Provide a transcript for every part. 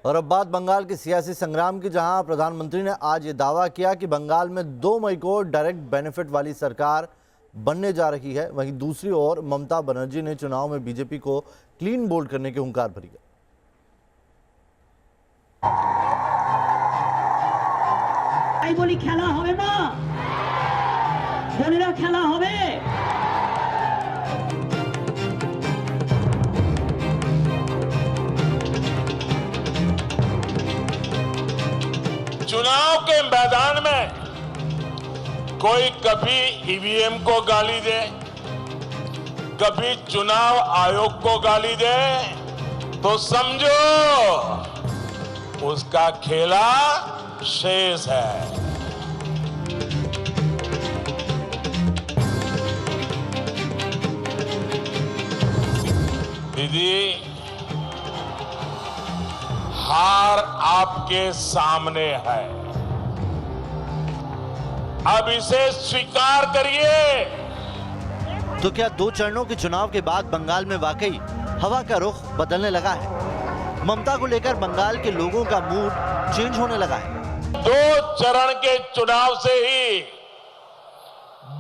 और अब बात बंगाल के सियासी संग्राम की, जहां प्रधानमंत्री ने आज ये दावा किया कि बंगाल में 2 मई को डायरेक्ट बेनिफिट वाली सरकार बनने जा रही है। वहीं दूसरी ओर ममता बनर्जी ने चुनाव में बीजेपी को क्लीन बोल्ड करने की हुंकार भरी है। बोली खेला होवे ना, बोलेरा खेला होवे। चुनाव के मैदान में कोई कभी ईवीएम को गाली दे, कभी चुनाव आयोग को गाली दे, तो समझो उसका खेला शेष है। दीदी, हार आपके सामने है, अब इसे स्वीकार करिए। तो क्या 2 चरणों के चुनाव के बाद बंगाल में वाकई हवा का रुख बदलने लगा है? ममता को लेकर बंगाल के लोगों का मूड चेंज होने लगा है। 2 चरण के चुनाव से ही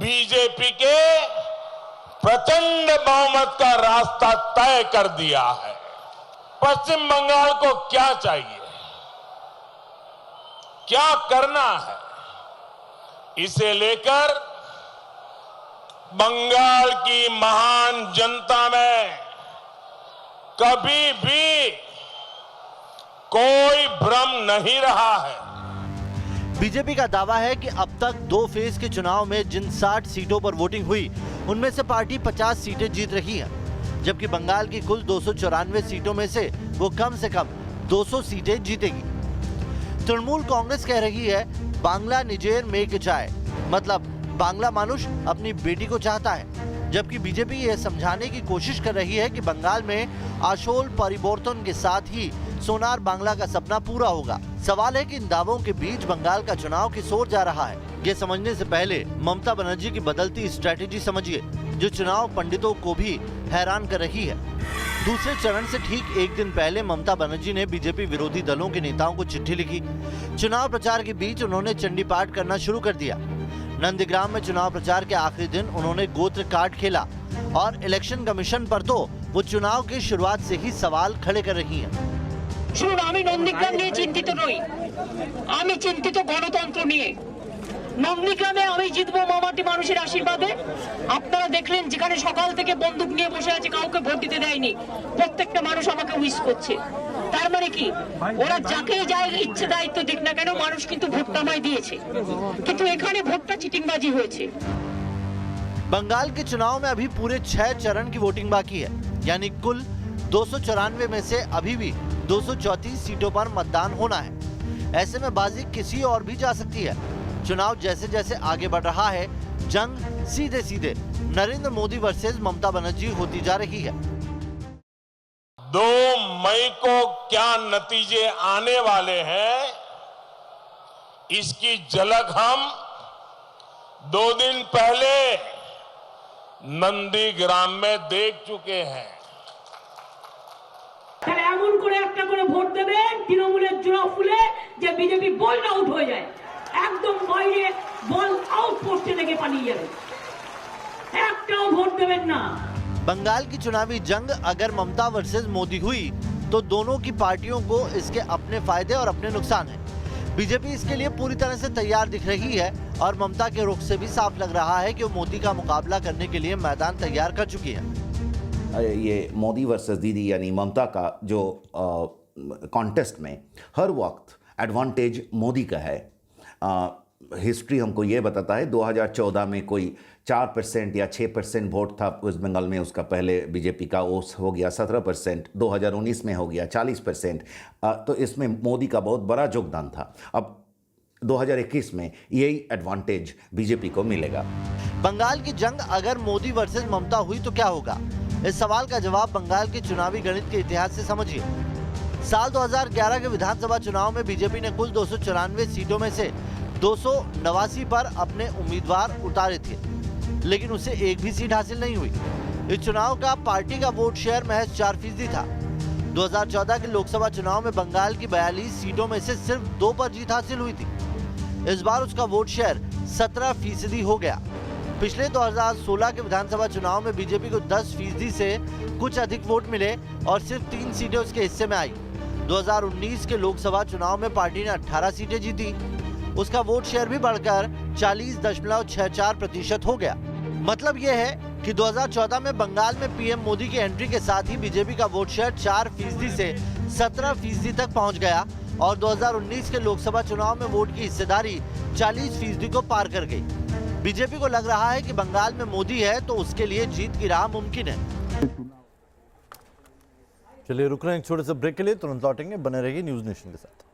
बीजेपी के प्रचंड बहुमत का रास्ता तय कर दिया है। पश्चिम बंगाल को क्या चाहिए, क्या करना है, इसे लेकर बंगाल की महान जनता में कभी भी कोई भ्रम नहीं रहा है। बीजेपी का दावा है कि अब तक 2 फेज के चुनाव में जिन 60 सीटों पर वोटिंग हुई, उनमें से पार्टी 50 सीटें जीत रही है, जबकि बंगाल की कुल 294 सीटों में से वो कम से कम 200 सीटें जीतेगी। तृणमूल कांग्रेस कह रही है बांग्ला निजेर मेक चाय, मतलब बांग्ला मानुष अपनी बेटी को चाहता है, जबकि बीजेपी यह समझाने की कोशिश कर रही है कि बंगाल में आशोल परिवर्तन के साथ ही सोनार बांग्ला का सपना पूरा होगा। सवाल है कि इन दावों के बीच बंगाल का चुनाव किस ओर जा रहा है। ये समझने से पहले ममता बनर्जी की बदलती स्ट्रेटेजी समझिए, जो चुनाव पंडितों को भी हैरान कर रही है। दूसरे चरण से ठीक एक दिन पहले ममता बनर्जी ने बीजेपी विरोधी दलों के नेताओं को चिट्ठी लिखी। चुनाव प्रचार के बीच उन्होंने चंडी पाठ करना शुरू कर दिया। नंदीग्राम में चुनाव प्रचार के आखिरी दिन उन्होंने गोत्र कार्ड खेला और इलेक्शन कमीशन पर तो वो चुनाव की शुरुआत से ही सवाल खड़े कर रही हैं। শুনুন, আমি নন্দীগ্রাম নিয়ে চিন্তিত নই, আমি চিন্তিত গণতন্ত্র নিয়ে। নন্দীগ্রামে আমি জিতবো মামাটি মানুষের আশীর্বাদে। আপনারা দেখলেন যেখানে সকাল থেকে বন্দুক নিয়ে বসে আছে, কাউকে ভোট দিতে দেয়নি, প্রত্যেকটা মানুষ আমাকে উইশ করছে। তার মানে কি, ওরা যাকে যায় ইচ্ছে দায়িত্ব দিক না কেন, মানুষ কিন্তু ভোটটা আমায় দিয়েছে, কিন্তু এখানে ভোটটা চিটিংবাজি হয়েছে। बंगाल के चुनाव में अभी पूरे 6 चरण की वोटिंग बाकी है, यानी कुल 294 में से अभी भी 234 सीटों पर मतदान होना है। ऐसे में बाजी किसी और भी जा सकती है। चुनाव जैसे जैसे आगे बढ़ रहा है, जंग सीधे सीधे नरेंद्र मोदी वर्सेस ममता बनर्जी होती जा रही है। 2 मई को क्या नतीजे आने वाले हैं, इसकी झलक हम 2 दिन पहले नंदीग्राम में देख चुके हैं। এমন করে একটা করে ভোট দেবেন তৃণমূলের জোড়া ফুলে যে বিজেপি বল আউট হয়ে যায়, একদম বাইরে বল আউট করতে লেগে পালিয়ে যাবে, একটাও ভোট দেবেন না। बंगाल की चुनावी जंग अगर ममता वर्सेस मोदी हुई तो दोनों की पार्टियों को इसके अपने फायदे और अपने नुकसान हैं। बीजेपी इसके लिए पूरी तरह से तैयार दिख रही है और ममता के रुख से भी साफ लग रहा है कि वो मोदी का मुकाबला करने के लिए मैदान तैयार कर चुकी है। ये मोदी वर्सेस दीदी यानी ममता का जो कॉन्टेस्ट में हर वक्त एडवांटेज मोदी का है। हिस्ट्री हमको ये बताता है 2014 में कोई 4% या 6% वोट था वेस्ट बंगाल में, उसका पहले बीजेपी का वो हो गया 17%, 2019 में हो गया 40%। तो इसमें मोदी का बहुत बड़ा योगदान था। अब 2021 में यही एडवांटेज बीजेपी को मिलेगा। बंगाल की जंग अगर मोदी वर्सेस ममता हुई तो क्या होगा? इस सवाल का जवाब बंगाल के चुनावी गणित के इतिहास से समझिए। साल 2011 के विधानसभा चुनाव में बीजेपी ने कुल 294 सीटों में से 289 पर अपने उम्मीदवार उतारे थे, लेकिन उसे एक भी सीट हासिल नहीं हुई। इस चुनाव का पार्टी का वोट शेयर महज 4% था। 2014 के लोकसभा चुनाव में बंगाल की 42 सीटों में से सिर्फ 2 पर जीत हासिल हुई थी। इस बार उसका वोट शेयर 17% हो गया। पिछले 2016 के विधानसभा चुनाव में बीजेपी को 10% से कुछ अधिक वोट मिले और सिर्फ 3 सीटें उसके हिस्से में आई। 2019 के लोकसभा चुनाव में पार्टी ने 18 सीटें जीती। उसका वोट शेयर भी बढ़कर 40.64% हो गया। मतलब यह है कि 2014 में बंगाल में पीएम मोदी की एंट्री के साथ ही बीजेपी का वोट शेयर 4% से 17% तक पहुंच गया और 2019 के लोकसभा चुनाव में वोट की हिस्सेदारी 40% को पार कर गई। बीजेपी को लग रहा है कि बंगाल में मोदी है तो उसके लिए जीत की राह मुमकिन है। चलिए रुक रहे हैं एक छोटे से ब्रेक के लिए, तुरंत लौटेंगे। बने रहिए न्यूज नेशन के साथ।